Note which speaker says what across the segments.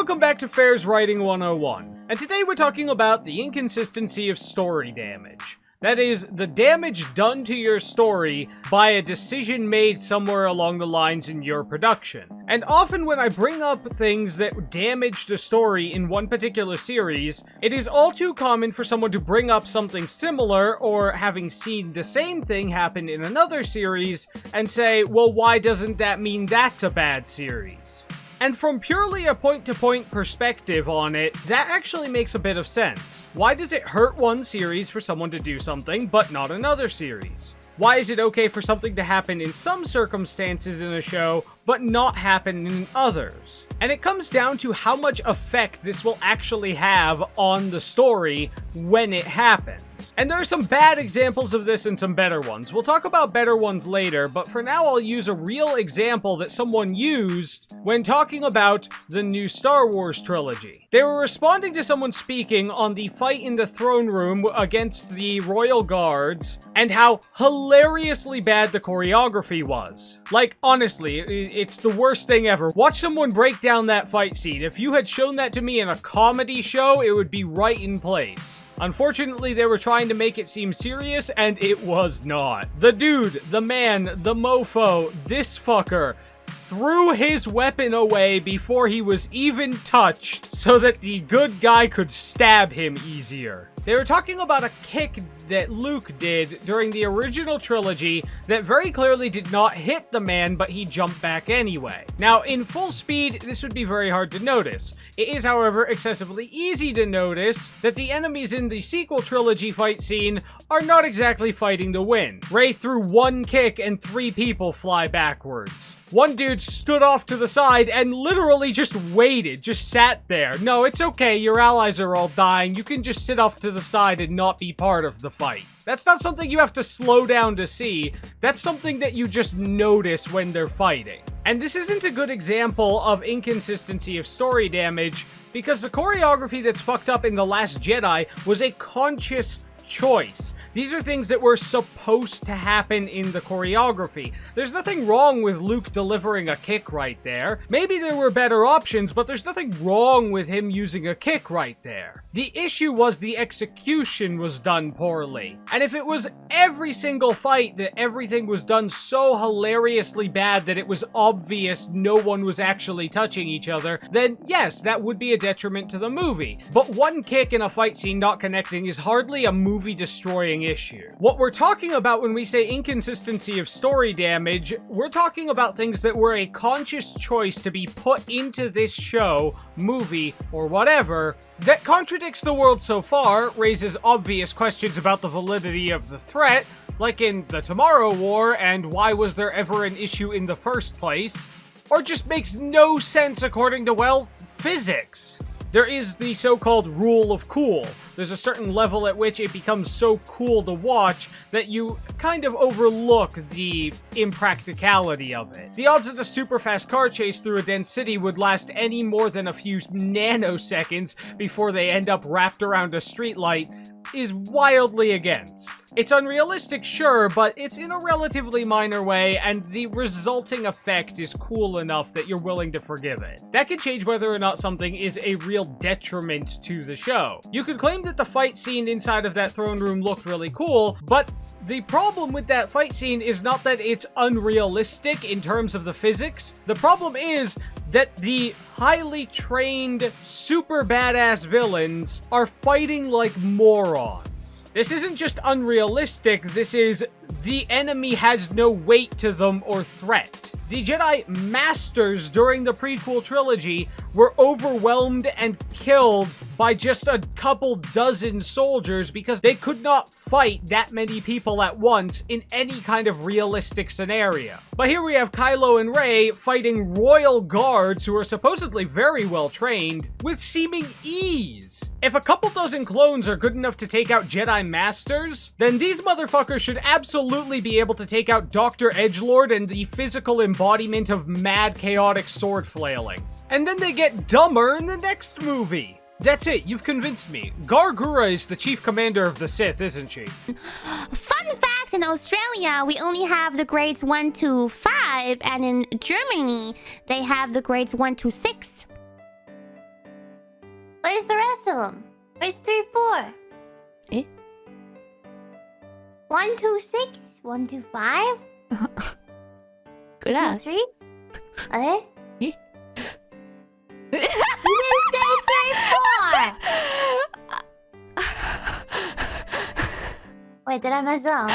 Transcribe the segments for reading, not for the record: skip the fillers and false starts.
Speaker 1: Welcome back to Fair's Writing 101, and today we're talking about the inconsistency of story damage. That is, the damage done to your story by a decision made somewhere along the lines in your production. And often when I bring up things that damaged a story in one particular series, it is all too common for someone to bring up something similar, or having seen the same thing happen in another series, and say, well, why doesn't that mean that's a bad series? And from purely a point-to-point perspective on it, that actually makes a bit of sense. Why does it hurt one series for someone to do something, but not another series? Why is it okay for something to happen in some circumstances in a show, but not happen in others? And it comes down to how much effect this will actually have on the story when it happens. And there are some bad examples of this and some better ones. We'll talk about better ones later, but for now I'll use a real example that someone used when talking about the new Star Wars trilogy. They were responding to someone speaking on the fight in the throne room against the royal guards, and how hilariously bad the choreography was. Like, honestly, it's the worst thing ever. Watch someone break down that fight scene. If you had shown that to me in a comedy show, it would be right in place. Unfortunately, they were trying to make it seem serious, and it was not. The dude, the man, the mofo, this fucker, threw his weapon away before he was even touched so that the good guy could stab him easier. They were talking about a kick that Luke did during the original trilogy that very clearly did not hit the man, but he jumped back anyway. Now, in full speed, this would be very hard to notice. It is, however, excessively easy to notice that the enemies in the sequel trilogy fight scene are not exactly fighting to win. Rey threw one kick and 3 people fly backwards. One dude stood off to the side and literally just waited, just sat there. No, it's okay, your allies are all dying, you can just sit off to the side and not be part of the fight. That's not something you have to slow down to see, that's something that you just notice when they're fighting. And this isn't a good example of inconsistency of story damage, because the choreography that's fucked up in The Last Jedi was a conscious choice. These are things that were supposed to happen in the choreography. There's nothing wrong with Luke delivering a kick right there. Maybe there were better options, but there's nothing wrong with him using a kick right there. The issue was the execution was done poorly. And if it was every single fight that everything was done so hilariously bad that it was obvious no one was actually touching each other, then yes, that would be a detriment to the movie. But one kick in a fight scene not connecting is hardly a movie-destroying issue. What we're talking about when we say inconsistency of story damage, we're talking about things that were a conscious choice to be put into this show, movie, or whatever, that contradicts the world so far, raises obvious questions about the validity of the threat, like in the Tomorrow War and why was there ever an issue in the first place, or just makes no sense according to, well, physics. There is the so-called rule of cool. There's a certain level at which it becomes so cool to watch that you kind of overlook the impracticality of it. The odds that a super fast car chase through a dense city would last any more than a few nanoseconds before they end up wrapped around a streetlight is wildly against. It's unrealistic, sure, but it's in a relatively minor way, and the resulting effect is cool enough that you're willing to forgive it. That can change whether or not something is a real detriment to the show. You could claim that the fight scene inside of that throne room looked really cool, but the problem with that fight scene is not that it's unrealistic in terms of the physics. The problem is that the highly trained, super badass villains are fighting like morons. This isn't just unrealistic, this is the enemy has no weight to them or threat. The Jedi Masters during the prequel trilogy were overwhelmed and killed by just a couple dozen soldiers because they could not fight that many people at once in any kind of realistic scenario. But here we have Kylo and Rey fighting royal guards who are supposedly very well trained with seeming ease. If a couple dozen clones are good enough to take out Jedi Masters, then these motherfuckers should absolutely be able to take out Dr. Edgelord and the physical embodiment of mad chaotic sword flailing. And then they get dumber in the next movie. That's it, you've convinced me. Gargura is the chief commander of the Sith, isn't she?
Speaker 2: Fun fact, in Australia, we only have the grades 1 to 5, and in Germany, they have the grades 1 to 6. rest of them? Where's 3, 4?
Speaker 3: Eh?
Speaker 2: 1, 2, 6, 1, 2, 5, 2,
Speaker 3: 그래.
Speaker 2: 3. Eh?
Speaker 3: Eh?
Speaker 2: You didn't say 3, 4. Wait, did I mess up?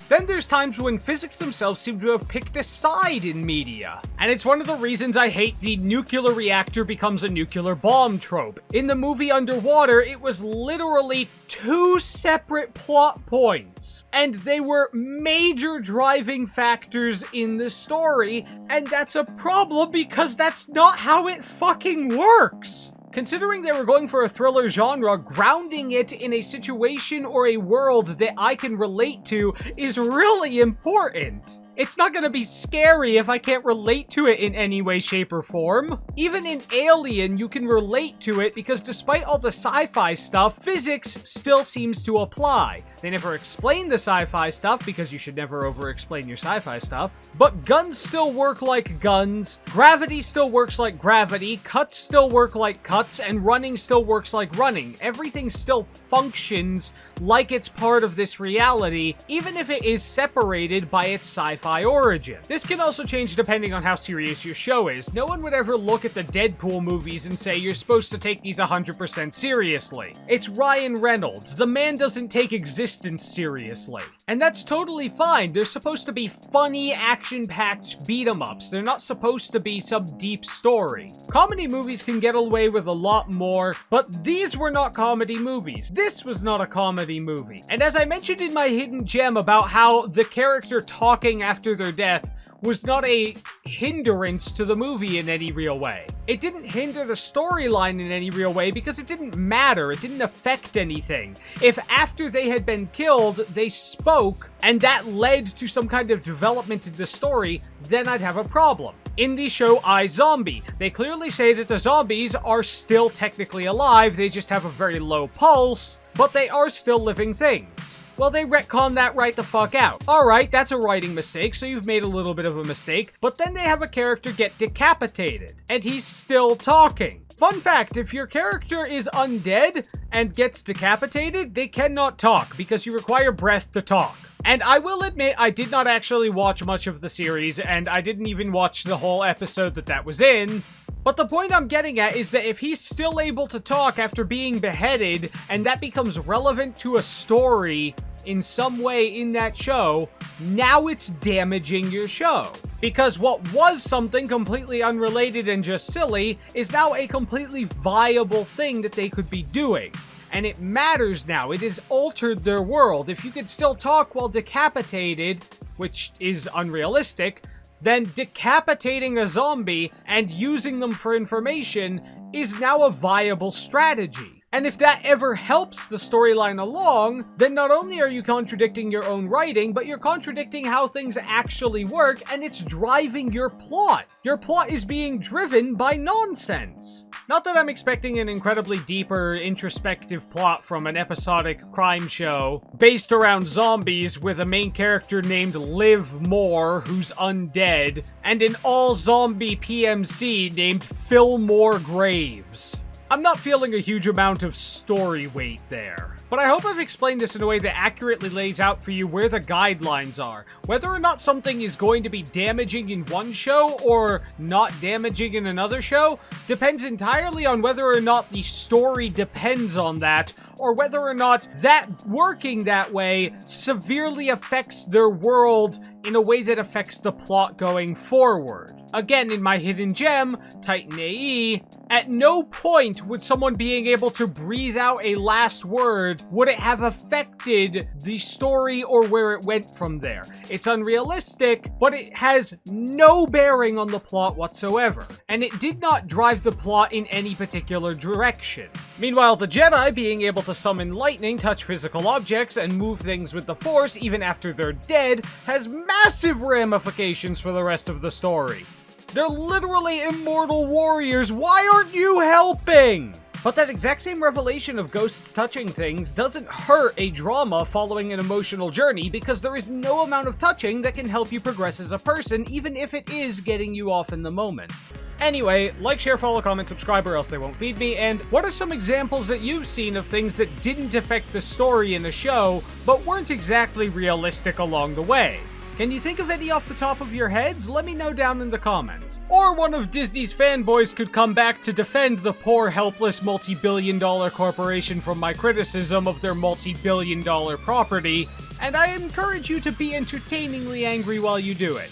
Speaker 1: Then there's times when physics themselves seem to have picked a side in media. And it's one of the reasons I hate the nuclear reactor becomes a nuclear bomb trope. In the movie Underwater, it was literally 2 separate plot points. And they were major driving factors in the story, and that's a problem because that's not how it fucking works. Considering they were going for a thriller genre, grounding it in a situation or a world that I can relate to is really important. It's not gonna be scary if I can't relate to it in any way, shape, or form. Even in Alien, you can relate to it because despite all the sci-fi stuff, physics still seems to apply. They never explain the sci-fi stuff because you should never over-explain your sci-fi stuff. But guns still work like guns, gravity still works like gravity, cuts still work like cuts, and running still works like running. Everything still functions like it's part of this reality, even if it is separated by its sci-fi origin. This can also change depending on how serious your show is. No one would ever look at the Deadpool movies and say you're supposed to take these 100% seriously. It's Ryan Reynolds. The man doesn't take existence seriously. And that's totally fine. They're supposed to be funny, action-packed beat-em-ups. They're not supposed to be some deep story. Comedy movies can get away with a lot more, but these were not comedy movies. This was not a comedy movie. And as I mentioned in my hidden gem about how the character talking after their death was not a hindrance to the movie in any real way. It didn't hinder the storyline in any real way because it didn't matter. It didn't affect anything. If after they had been killed, they spoke, and that led to some kind of development in the story, then I'd have a problem. In the show iZombie, they clearly say that the zombies are still technically alive, they just have a very low pulse, but they are still living things. Well, they retcon that right the fuck out. Alright, that's a writing mistake, so you've made a little bit of a mistake, but then they have a character get decapitated, and he's still talking. Fun fact, if your character is undead and gets decapitated, they cannot talk, because you require breath to talk. And I will admit, I did not actually watch much of the series, and I didn't even watch the whole episode that was in. But the point I'm getting at is that if he's still able to talk after being beheaded, and that becomes relevant to a story in some way in that show, now it's damaging your show. Because what was something completely unrelated and just silly is now a completely viable thing that they could be doing. And it matters now. It has altered their world. If you could still talk while decapitated, which is unrealistic, then decapitating a zombie and using them for information is now a viable strategy. And if that ever helps the storyline along, then not only are you contradicting your own writing, but you're contradicting how things actually work, and it's driving your plot. Your plot is being driven by nonsense. Not that I'm expecting an incredibly deeper, introspective plot from an episodic crime show based around zombies with a main character named Liv Moore who's undead, and an all-zombie PMC named Fillmore Graves. I'm not feeling a huge amount of story weight there. But I hope I've explained this in a way that accurately lays out for you where the guidelines are. Whether or not something is going to be damaging in one show or not damaging in another show depends entirely on whether or not the story depends on that, or whether or not that working that way severely affects their world in a way that affects the plot going forward. Again, in my hidden gem, Titan AE, at no point would someone being able to breathe out a last word would it have affected the story or where it went from there. It's unrealistic, but it has no bearing on the plot whatsoever, and it did not drive the plot in any particular direction. Meanwhile, the Jedi being able to summon lightning, touch physical objects, and move things with the Force even after they're dead has massive ramifications for the rest of the story. They're literally immortal warriors. Why aren't you helping? But that exact same revelation of ghosts touching things doesn't hurt a drama following an emotional journey, because there is no amount of touching that can help you progress as a person, even if it is getting you off in the moment. Anyway, like, share, follow, comment, subscribe, or else they won't feed me, and what are some examples that you've seen of things that didn't affect the story in a show, but weren't exactly realistic along the way? Can you think of any off the top of your heads? Let me know down in the comments. Or one of Disney's fanboys could come back to defend the poor, helpless, multi-billion-dollar corporation from my criticism of their multi-billion-dollar property, and I encourage you to be entertainingly angry while you do it.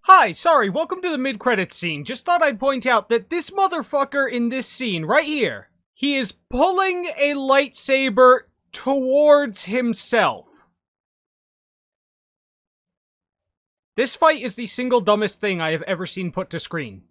Speaker 1: Hi, sorry, welcome to the mid-credits scene. Just thought I'd point out that this motherfucker in this scene, right here, he is pulling a lightsaber towards himself. This fight is the single dumbest thing I have ever seen put to screen.